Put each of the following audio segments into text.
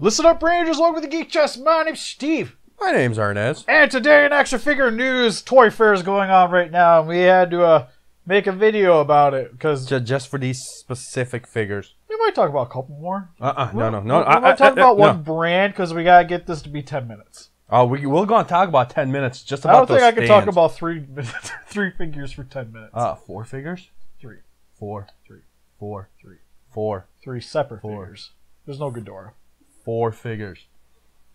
Listen up, Rangers. Welcome to the Geek Chest. My name's Steve. My name's Arnez. And today in action figure news, Toy Fair is going on right now. And we had to make a video about it because Just for these specific figures. we might talk about a couple more. No. We might talk about one brand because we got to get this to be 10 minutes. Oh, we're going to talk about 10 minutes just I about don't think I those can talk stands. about three figures for 10 minutes. 4 figures? Three. 4. 3. 4. 3. 4. 3 separate 4. figures. There's no Ghidorah. 4 figures.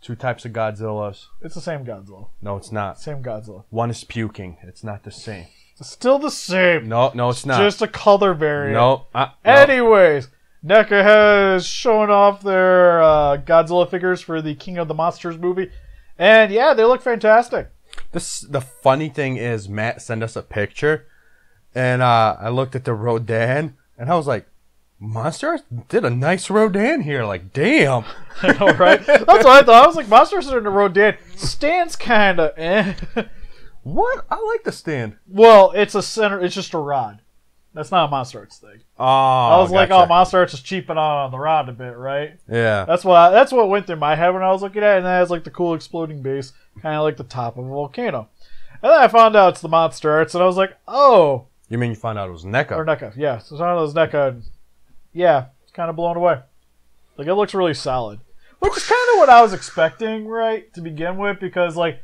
2 types of Godzillas. It's the same Godzilla. No, it's not. Same Godzilla. One is puking. It's not the same. It's still the same. No, it's not. Just a color variant. No. Anyways, NECA has shown off their Godzilla figures for the King of the Monsters movie. And yeah, they look fantastic. The funny thing is, Matt sent us a picture, and I looked at the Rodan, and I was like, Monster Arts did a nice Rodan here. Like, damn. I know, right? That's what I thought. I was like, Monster Arts in the Rodan. Stands kind of eh. What? I like the stand. Well, it's a center. It's just a rod. That's not a Monster Arts thing. Oh, I was like, gotcha. oh, Monster Arts is cheaping out on the rod a bit, right? Yeah. That's what went through my head when I was looking at it. And that has like the cool exploding base, kind of like the top of a volcano. And then I found out it's the Monster Arts, and I was like, oh. You mean you found out it was NECA? Or NECA, yeah. So it's one of those NECA. Yeah, it's kind of blown away. Like, it looks really solid. Which is kind of what I was expecting, right, to begin with, because, like,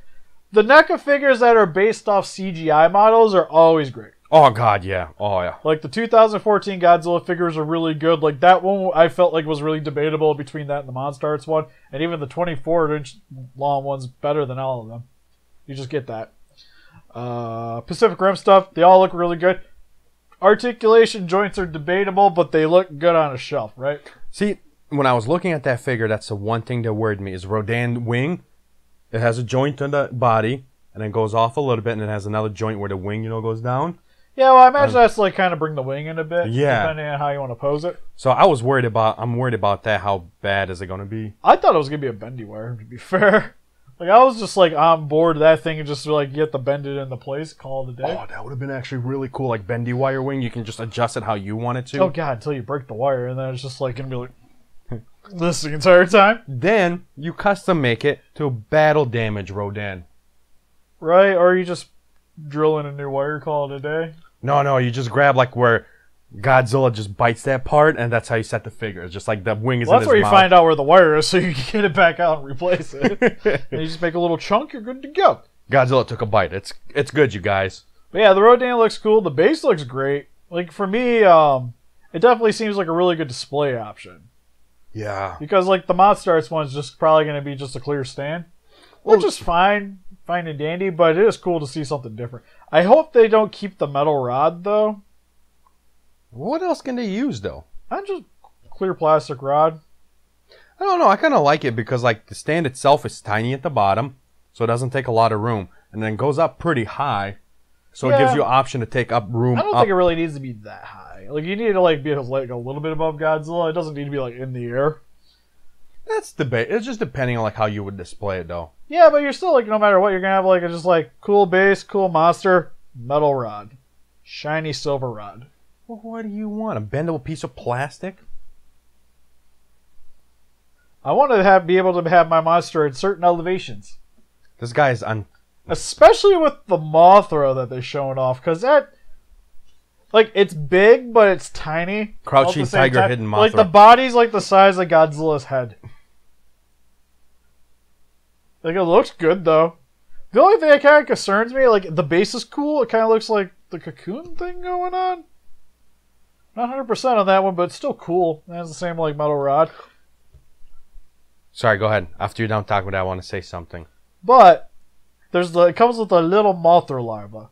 the NECA figures that are based off CGI models are always great. Oh, God, yeah. Oh, yeah. Like, the 2014 Godzilla figures are really good. Like, that one I felt like was really debatable between that and the Monster Arts one. And even the 24-inch long one's better than all of them. You just get that. Pacific Rim stuff, they all look really good. Articulation joints are debatable, but they look good on a shelf, right? See, when I was looking at that figure, that's the one thing that worried me, is Rodan wing. It has a joint on the body, and then goes off a little bit, and it has another joint where the wing, goes down. Yeah, well, I imagine that's to, like, kind of bring the wing in a bit, yeah, depending on how you want to pose it. So I'm worried about that. How bad is it going to be? I thought it was going to be a bendy wire, to be fair. Like, I was just, like, on board with that thing and just, like, get the bend it into place, call it a day. Oh, that would have been actually really cool. Like, bendy wire wing, you can just adjust it how you want it to. Oh, God, until you break the wire, and then it's just, like, going to be like this the entire time. Then you custom make it to battle damage Rodan. Right? Or you just drill in a new wire, call it a day. No, you just grab, like, where Godzilla just bites that part, and that's how you set the figure. It's just like the wing is in his mouth. That's where you find out where the wire is, so you can get it back out and replace it. And you just make a little chunk, you're good to go. Godzilla took a bite. It's good, you guys. But yeah, the Rodan looks cool. The base looks great. Like, for me, it definitely seems like a really good display option. Yeah. Because, like, the Monster Arts one's just probably going to be just a clear stand. Which is fine and dandy, but it is cool to see something different. I hope they don't keep the metal rod, though. What else can they use, though? Not just clear plastic rod. I don't know. I kind of like it because, like, the stand itself is tiny at the bottom, so it doesn't take a lot of room, and then goes up pretty high, so it gives you an option to take up room. I don't think it really needs to be that high. Like, you need to, like, be like a little bit above Godzilla. It doesn't need to be, like, in the air. That's debate. It's just depending on, like, how you would display it, though. Yeah, but you're still, like, no matter what, you're gonna have, like, a just, like, cool base, cool monster, metal rod, shiny silver rod. Well, what do you want? A bendable piece of plastic? I want to be able to have my monster at certain elevations. This guy is on... Especially with the Mothra that they're showing off, because that... Like, it's big, but it's tiny. Crouching Tiger, Hidden Mothra. Like, the body's like the size of Godzilla's head. Like, it looks good, though. The only thing that kind of concerns me, like, the base is cool. It kind of looks like the cocoon thing going on. Not 100% on that one, but it's still cool. It has the same, like, metal rod. Sorry, go ahead. After you're done talking about that, I want to say something. But it comes with a little Mothra larva.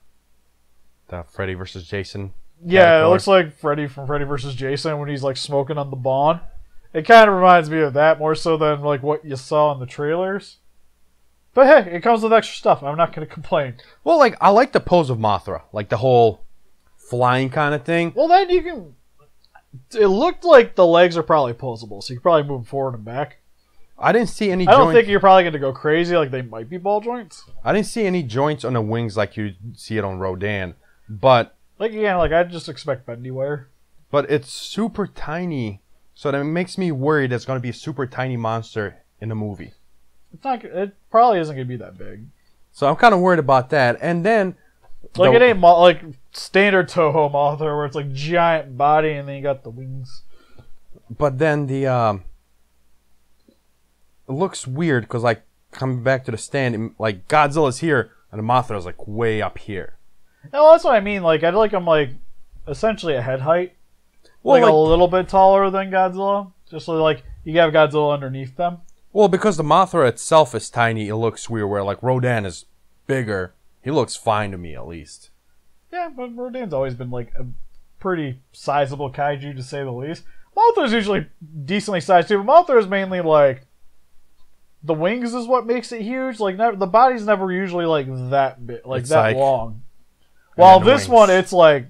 The Freddy vs. Jason. Yeah, caterpillar. it looks like Freddy from Freddy vs. Jason when he's, like, smoking on the Bond. It kind of reminds me of that more so than, like, what you saw in the trailers. But hey, it comes with extra stuff. I'm not going to complain. Well, like, I like the pose of Mothra. Like, the whole flying kind of thing. Well, then you can... It looked like the legs are probably posable, so you can probably move them forward and back. I didn't see any I joints. don't think you're probably going to go crazy, like they might be ball joints. I didn't see any joints on the wings like you see it on Rodan. But... Like, again, like, I just expect bendy wire. But it's super tiny. So that makes me worried it's going to be a super tiny monster in the movie. It's not. It probably isn't going to be that big. So I'm kind of worried about that. And then, like it ain't like standard Toho Mothra where it's like giant body and then you got the wings. But then the it looks weird because like coming back to the stand, like Godzilla's here and the Mothra's like way up here. No, that's what I mean. Like I like them like essentially a head height, Well, like a little bit taller than Godzilla, just so like you have Godzilla underneath them. Well, because the Mothra itself is tiny, it looks weird. Where like Rodan is bigger, he looks fine to me at least. Yeah, but Rodan's always been like a pretty sizable kaiju to say the least. Mothra's usually decently sized too, but Mothra is mainly like the wings is what makes it huge. Like the body's never usually like that big, like it's that like, long. While this one, it's like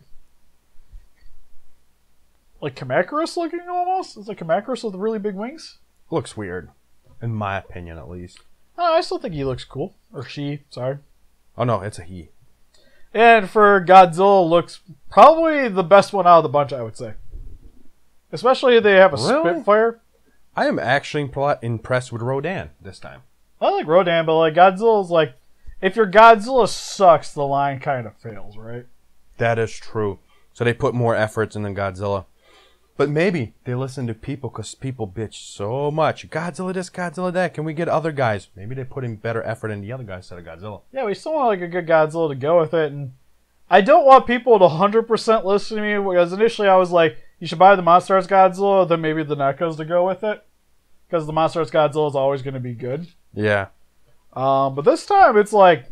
Kamacuras looking almost. It's like Kamacuras with really big wings. Looks weird, in my opinion at least. I still think he looks cool. Or she, sorry. Oh no, it's a he. And for Godzilla, looks probably the best one out of the bunch, I would say. Especially if they have a Spitfire. I am actually impressed with Rodan this time. I like Rodan, but like Godzilla's like, if your Godzilla sucks, the line kind of fails, right? That is true. So they put more efforts in than Godzilla. But maybe they listen to people because people bitch so much. Godzilla this, Godzilla that. Can we get other guys? Maybe they put in better effort in the other guys instead of Godzilla. Yeah, we still want like a good Godzilla to go with it. And I don't want people to 100% listen to me because initially I was like, you should buy the Monsters Godzilla, then maybe the NECAs to go with it. Because the Monsters Godzilla is always going to be good. Yeah. But this time it's like,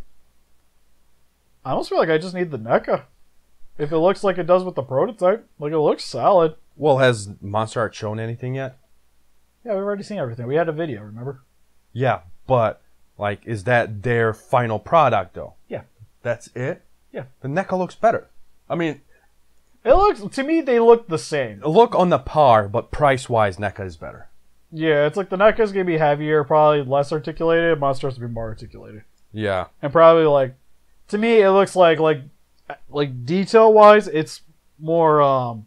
I almost feel like I just need the NECA. If it looks like it does with the prototype. Like it looks solid. Well, has Monster Art shown anything yet? Yeah, we've already seen everything. We had a video, remember? Yeah, but, like, is that their final product, though? Yeah. That's it? Yeah. The NECA looks better. I mean... It looks, to me, they look the same. Look on the par, but price-wise, NECA is better. Yeah, it's like the NECA is going to be heavier, probably less articulated. Monsters will be more articulated. Yeah. And probably, like, to me, it looks like detail-wise, it's more,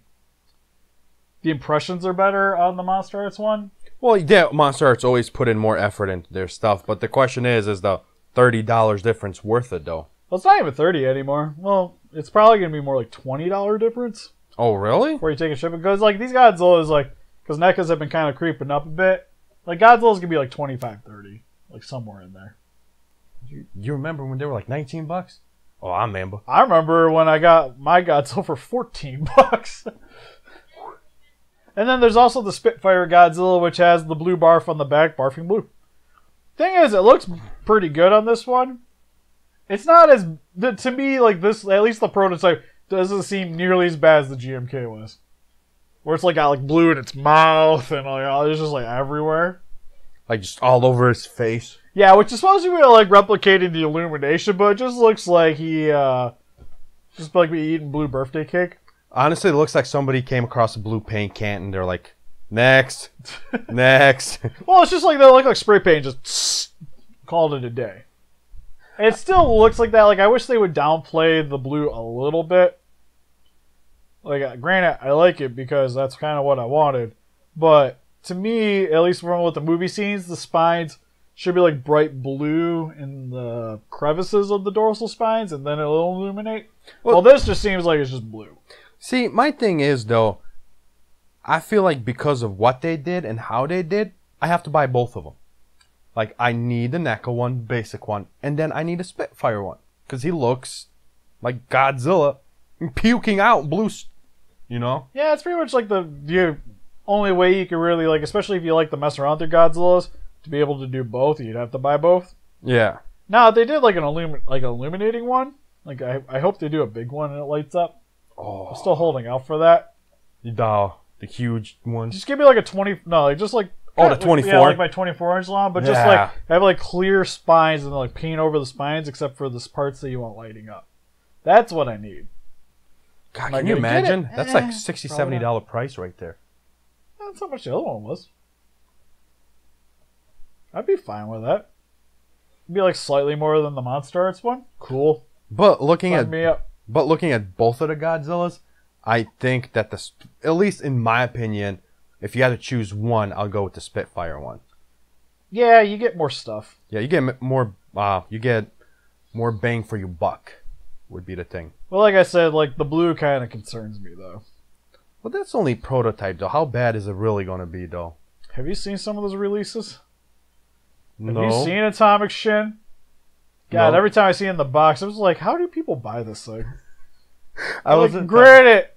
the impressions are better on the Monster Arts one. Well, yeah, Monster Arts always put in more effort into their stuff, but the question is the $30 difference worth it, though? Well, it's not even $30 anymore. Well, it's probably going to be more like $20 difference. Oh, really? Before you take a ship. Because, like, these Godzillas, like, because NECAs have been kind of creeping up a bit. Like, Godzilla's going to be like $25, $30. Like, somewhere in there. You remember when they were like $19? Oh, I remember. I remember when I got my Godzilla for $14. And then there's also the Spitfire Godzilla, which has the blue barf on the back, barfing blue. Thing is, it looks pretty good on this one. It's not as, to me, like this, at least the prototype, doesn't seem nearly as bad as the GMK was. Where it's like got like blue in its mouth and like, it's just like everywhere. Like just all over his face. Yeah, which is supposed to be like replicating the illumination, but it just looks like he, just like be eating blue birthday cake. Honestly, it looks like somebody came across a blue paint can and they're like, next, next. Well, it's just like they look like spray paint, just called it a day. It still looks like that. Like, I wish they would downplay the blue a little bit. Like, granted, I like it because that's kind of what I wanted. But to me, at least from what the movie scenes, the spines should be like bright blue in the crevices of the dorsal spines, and then it'll illuminate. Well, this just seems like it's just blue. See, my thing is, though, I feel like because of what they did and how they did, I have to buy both of them. Like, I need the NECA one, basic one, and then I need a Spitfire one. Because he looks like Godzilla puking out blue, you know? Yeah, it's pretty much like the only way you can really, like, especially if you like to mess around with your Godzillas, to be able to do both, you'd have to buy both. Yeah. Now, if they did like an illuminating one, like, I hope they do a big one and it lights up. Oh. I'm still holding out for that. The huge one. Just give me like a 20, no, like just like, oh, the 24? Yeah, like my 24-inch long, but just like have like clear spines and like paint over the spines except for the parts that you want lighting up. That's what I need. God, can you imagine? That's like $60, $70 price right there. That's how much the other one was. I'd be fine with that. It'd be like slightly more than the Monster Arts one. Cool. But looking at both of the Godzillas, I think that at least in my opinion, if you had to choose one, I'll go with the Spitfire one. Yeah, you get more stuff. Yeah, you get more. You get more bang for your buck. Would be the thing. Well, like I said, like the blue kind of concerns me though. Well, that's only prototype though. How bad is it really gonna be though? Have you seen some of those releases? No. Have you seen Atomic Shin? God, No. every time I see it in the box, I was like, how do people buy this thing? I Like, wasn't. granted,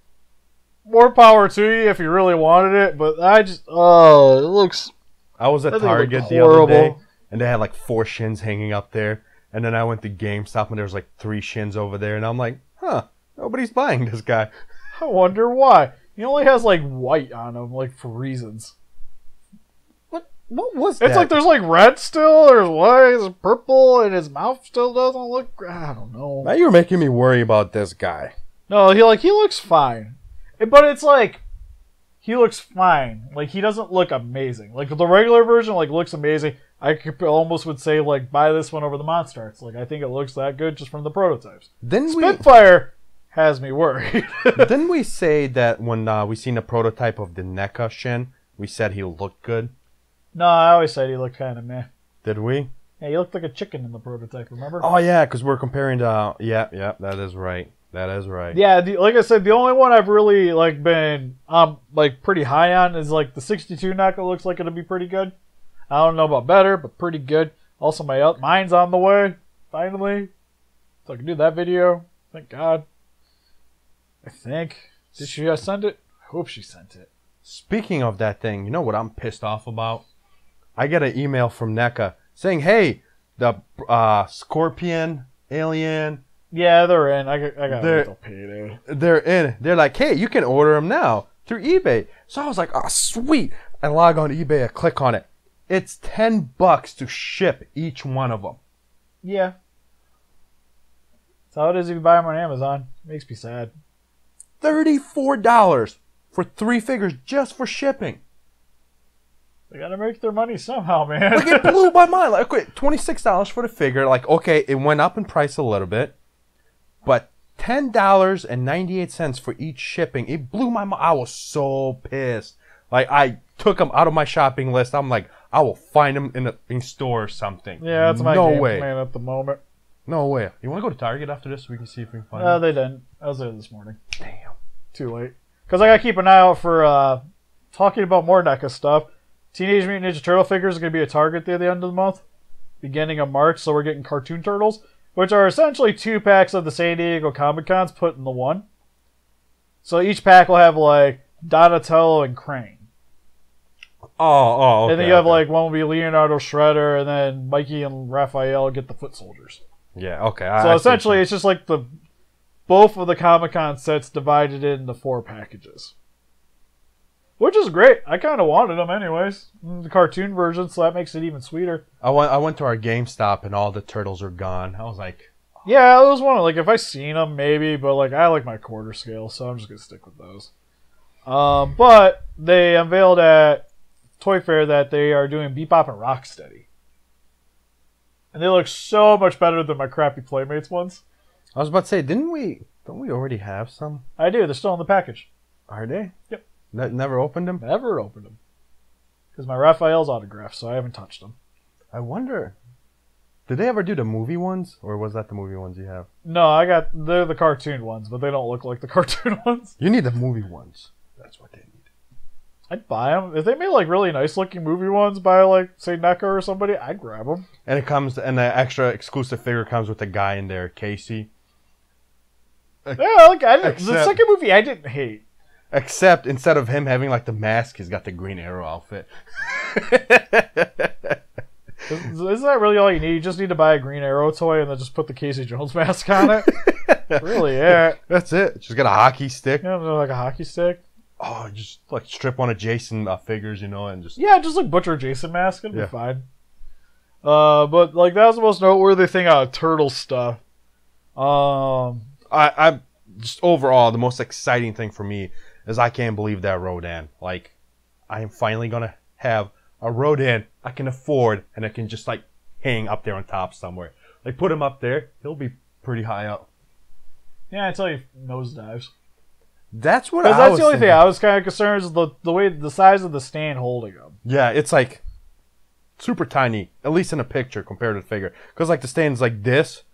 more power to you if you really wanted it, but I just, oh, it looks. I was at That thing looked Target the other day, horrible. and they had like 4 shins hanging up there. And then I went to GameStop, and there was like 3 shins over there, and I'm like, huh, nobody's buying this guy. I wonder why. He only has like white on him, like for reasons. What was that? It's like there's like red still, there's white, there's purple, and his mouth still doesn't look. I don't know. Now you're making me worry about this guy. No, he looks fine, but it's like he looks fine. Like he doesn't look amazing. Like the regular version, like looks amazing. I could almost would say like buy this one over the Monstars. Like I think it looks that good just from the prototypes. Spitfire has me worried. Didn't we say that when we seen a prototype of the NECA Shin, we said he looked good? No, I always said he looked kind of meh. Did we? Yeah, he looked like a chicken in the prototype. Remember? Oh yeah, because we're comparing to. Yeah, that is right. That is right. Yeah, like I said, the only one I've really like been like pretty high on is like the 62 NECA. Looks like it'll be pretty good. I don't know about better, but pretty good. Also, mine's on the way finally, so I can do that video. Thank God. I think. Did she send it? I hope she sent it. Speaking of that thing, you know what I'm pissed off about? I get an email from NECA saying, "Hey, the Scorpion Alien." Yeah, they're in. I got a little payday. They're in. They're like, "Hey, you can order them now through eBay." So I was like, "Oh, sweet!" I log on eBay. I click on it. It's $10 to ship each one of them. Yeah. That's how it is if you buy them on Amazon. Makes me sad. $34 for 3 figures just for shipping. They gotta make their money somehow, man. Like, it blew my mind. Like, okay, $26 for the figure. Like, okay, it went up in price a little bit, but $10.98 for each shipping. It blew my mind. I was so pissed. Like, I took them out of my shopping list. I'm like, I will find them in a store or something. Yeah, that's my game plan at the moment. No way. You want to go to Target after this so we can see if we can find them? They didn't. I was there this morning. Damn. Too late. Because I got to keep an eye out for talking about more NECA stuff. Teenage Mutant Ninja Turtle figures are going to be at Target at the end of the month. Beginning of March, so we're getting cartoon turtles, which are essentially 2 packs of the San Diego Comic-Cons put in the one. So each pack will have like Donatello and Crane. Oh, okay. And then you have like one will be Leonardo Shredder, and then Mikey and Raphael get the foot soldiers. Yeah, okay. So essentially, it's just like both of the Comic-Con sets divided into 4 packages. Which is great. I kind of wanted them anyways. The cartoon version, so that makes it even sweeter. I went to our GameStop and all the turtles are gone. I was like... Yeah, I was wondering, like, if I seen them, maybe, but like I like my quarter scale, so I'm just going to stick with those. But they unveiled at Toy Fair that they are doing Bebop and Rocksteady. And they look so much better than my crappy Playmates ones. I was about to say, don't we already have some? I do. They're still in the package. Are they? Yep. Never opened them? Never opened them. Because my Raphael's autographed, so I haven't touched them. I wonder, did they ever do the movie ones? Or was that the movie ones you have? No, they're the cartoon ones, but they don't look like the cartoon ones. You need the movie ones. That's what they need. I'd buy them. If they made like really nice looking movie ones by like, say, NECA or somebody, I'd grab them. And the extra exclusive figure comes with a guy in there, Casey. Yeah, like the second movie I didn't hate. Except instead of him having like the mask, he's got the Green Arrow outfit. Isn't that really all you need? You just need to buy a Green Arrow toy and then just put the Casey Jones mask on it. Really, yeah. That's it. She's got a hockey stick. Yeah, like a hockey stick. Oh, just like strip one of Jason figures, and just... Yeah, just like butcher Jason mask. It'd be fine. But like that was the most noteworthy thing out of Turtle stuff. I just overall, the most exciting thing for me is I can't believe that Rodan. Like, I am finally going to have a Rodan I can afford and I can just, like, hang up there on top somewhere. Like, put him up there. He'll be pretty high up. Yeah, until he nosedives. That's what I was thinking. That's the only thing I was kind of concerned is the way, the size of the stand holding him. Yeah, it's like super tiny, at least in a picture compared to the figure. Because like the stand's like this,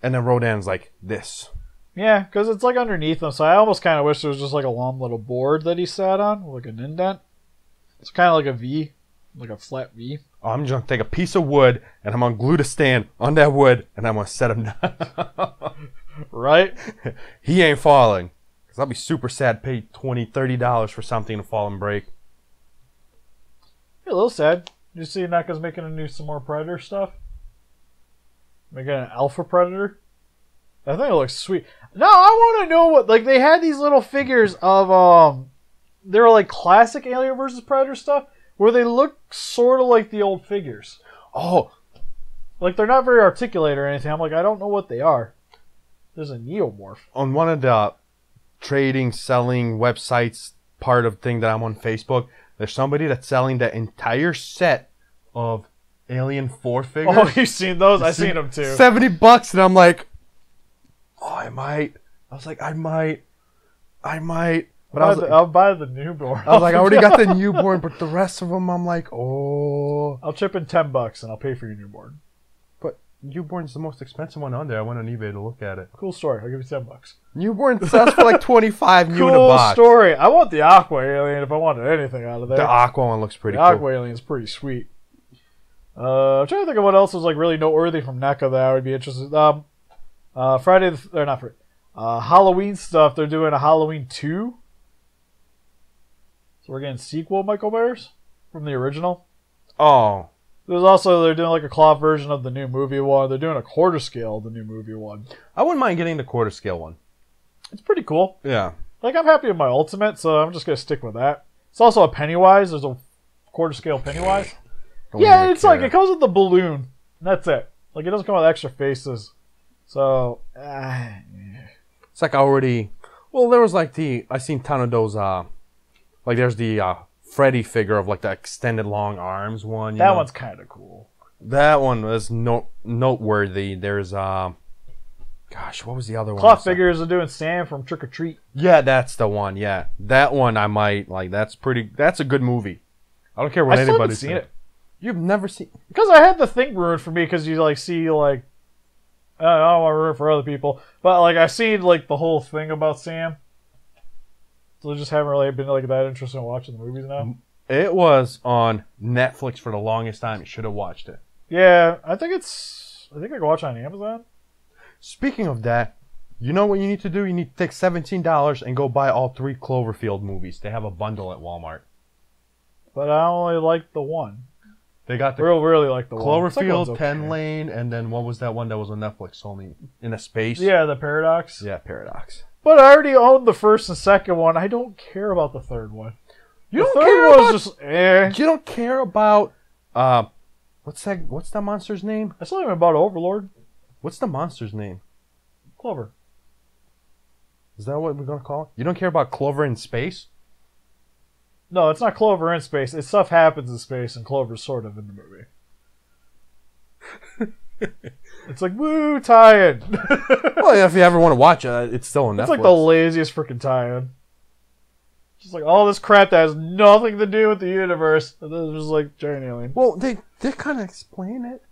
and then Rodan's like this. Yeah, because it's like underneath him, so I almost kind of wish there was just like a long little board that he sat on, like an indent. It's kind of like a V, like a flat V. Oh, I'm just going to take a piece of wood, and I'm going to glue the stand on that wood, and I'm going to set him down. Right? He ain't falling. Because I'll be super sad to pay $20, $30 for something to fall and break. You're a little sad. Did you see NECA's making some more Predator stuff? Making an Alpha Predator? I think it looks sweet. No, I want to know what... Like, they had these little figures of... They were like classic Alien vs. Predator stuff, where they look sort of like the old figures. Oh. Like, they're not very articulate or anything. I'm like, I don't know what they are. There's a Neomorph. On one of the trading, selling websites part of thing that I'm on Facebook, there's somebody that's selling the entire set of Alien 4 figures. Oh, you've seen those? I've seen them too. $70, and I'm like... Oh, I might. I was like, I might. But I'll buy the newborn. I was like, I already got the newborn, but the rest of them, I'm like, oh. I'll chip in $10 and I'll pay for your newborn. But newborn's the most expensive one on there. I went on eBay to look at it. Cool story. I'll give you $10. Newborn sells for like $25 new in a Cool box. story. I want the Aqua Alien if I wanted anything out of there. The Aqua one looks pretty cool. The Aqua Alien's pretty sweet. I'm trying to think of what else was like really noteworthy from NECA that I would be interested in. Halloween stuff. They're doing a Halloween 2. So we're getting sequel Michael Myers from the original. Oh. They're doing like a cloth version of the new movie one. They're doing a quarter scale of the new movie one. I wouldn't mind getting the quarter scale one. It's pretty cool. Yeah. Like, I'm happy with my Ultimate, so I'm just going to stick with that. It's also a Pennywise. There's a quarter scale Pennywise. Yeah, it's like, it comes with the balloon. And that's it. Like, it doesn't come with extra faces. So, it's like already... Well, there was like I seen a ton of those, like there's the Freddy figure of like the extended long arms one. That one's kind of cool. That one was noteworthy. There's, gosh, what was the other one? Cloth figures are doing Sam from Trick or Treat. Yeah, that's the one, yeah. That one I might, like, that's a good movie. I don't care what anybody's seen it. You've never seen... Because I had the thing ruined for me because you, like, see, like... I don't want to ruin it for other people. But, like, I've seen, like, the whole thing about Sam. So I just haven't really been, like, that interested in watching the movies now. It was on Netflix for the longest time. You should have watched it. Yeah, I think I can watch it on Amazon. Speaking of that, you know what you need to do? You need to take $17 and go buy all 3 Cloverfield movies. They have a bundle at Walmart. But I only like the one. They got the really like the Cloverfield, one. 10 Lane, and then what was that one that was on Netflix? Only in a space? Yeah, the Paradox. Yeah, Paradox. But I already owned the first and second one. I don't care about the third one. You don't care about what's that monster's name? I still haven't bought Overlord. What's the monster's name? Clover. Is that what we're gonna call it? You don't care about Clover in space? No, it's not Clover in space. It's stuff happens in space, and Clover's sort of in the movie. It's like, woo, tie-in. Well, yeah, if you ever want to watch it, it's still on Netflix. It's like the laziest freaking tie-in. Just like all this crap that has nothing to do with the universe. And then there's like giant alien. Well, they kind of explain it.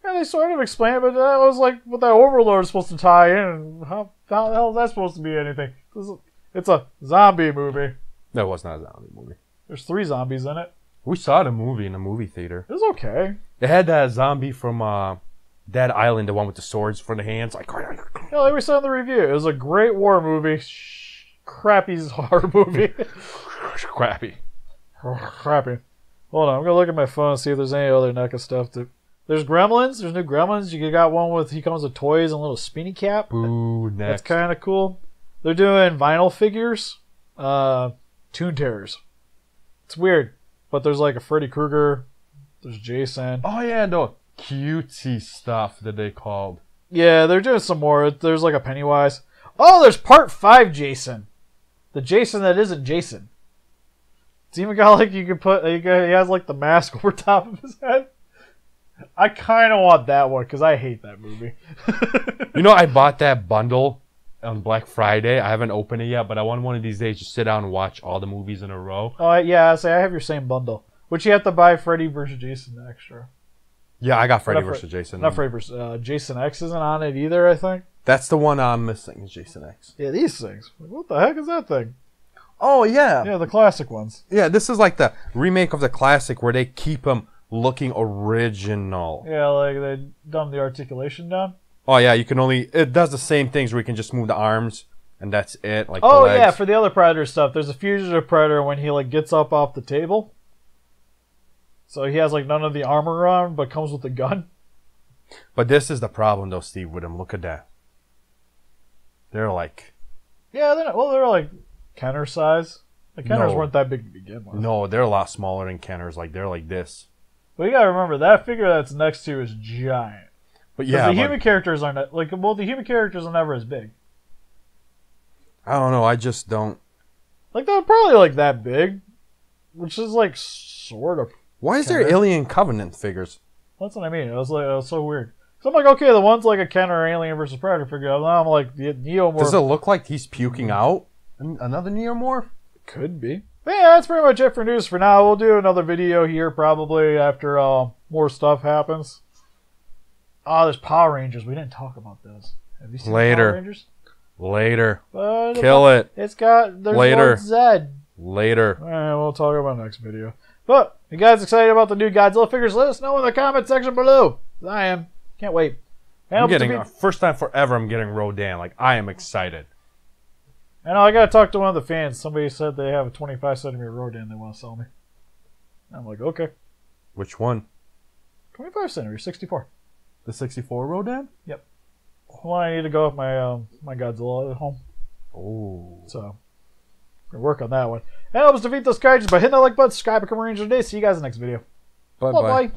Yeah, they sort of explain it, but that was like what that Overlord is supposed to tie in. And how the hell is that supposed to be anything? It's a zombie movie. That was not a zombie movie. There's 3 zombies in it. We saw the movie in a movie theater. It was okay. It had that zombie from Dead Island, the one with the swords for the hands. Like, yeah, like we saw in the review. It was a great war movie. Crappy horror movie. Crappy. Crappy. Hold on, I'm gonna look at my phone and see if there's any other NECA stuff. There's Gremlins. There's new Gremlins. You got one with he comes with toys and a little spinny cap. Boo, next. That's kind of cool. They're doing vinyl figures. Toon Terrors. It's weird, but there's like a Freddy Krueger. There's Jason. Oh yeah, the cutesy stuff that they called. Yeah, they're doing some more. There's like a Pennywise. Oh, there's part 5 Jason. The Jason that isn't Jason. It's even got like you can put. He has like the mask over top of his head. I kind of want that one because I hate that movie. You know, I bought that bundle on Black Friday. I haven't opened it yet, but I want one of these days to sit down and watch all the movies in a row. Oh yeah, I have your same bundle, which you have to buy Freddy vs. Jason extra. Yeah, I got Freddy Not versus Jason. Not Freddy versus Jason X isn't on it either, I think. That's the one I'm missing, is Jason X. Yeah, these things. What the heck is that thing? Oh, yeah. Yeah, the classic ones. Yeah, this is like the remake of the classic where they keep them looking original. Yeah, like they dumbed the articulation down. Oh, yeah, you can only... It does the same things where you can just move the arms, and that's it. Like Oh, the legs. yeah, for the other Predator stuff, there's a fugitive Predator when he, like, gets up off the table. So he has, like, none of the armor on, but comes with a gun. But this is the problem, though, Steve, with them. Look at that. They're like... Yeah, they're like Kenner size. The Kenners No. weren't that big to begin with. No, they're a lot smaller than Kenners. Like, they're like this. But you gotta remember, that figure that's next to is giant. But yeah, the human characters aren't... Like, well, the human characters are never as big. I don't know. I just don't... Like, they're probably, like, that big. Which is, like, sort of... Why is there Kenner. Alien Covenant figures? That's what I mean. It was so weird. So I'm like, okay, the one's like a Kenner Alien versus Predator figure. Now I'm like, the Neomorph... Does it look like he's puking out another Neomorph? Could be. But yeah, that's pretty much it for news for now. We'll do another video here probably after more stuff happens. Oh, there's Power Rangers. We didn't talk about those. Have you seen Later. Power Rangers? Later. But Kill it. It's got... There's Later. Lord Zed. Later. Alright, we'll talk about next video. But, you guys excited about the new Godzilla figures? Let us know in the comment section below. I am. Can't wait. I'm getting... First time forever I'm getting Rodan. Like, I am excited. I know, I gotta talk to one of the fans. Somebody said they have a 25 centimeter Rodan they want to sell me. I'm like, okay. Which one? 25 centimeters, 64. The 64 Rodan? Yep. Well, I need to go with my my Godzilla at home. Oh. So, we're gonna work on that one. And help us defeat those kaijus by hitting that like button, subscribe, become a Ranger today. See you guys in the next video. Bye-bye. Bye-bye.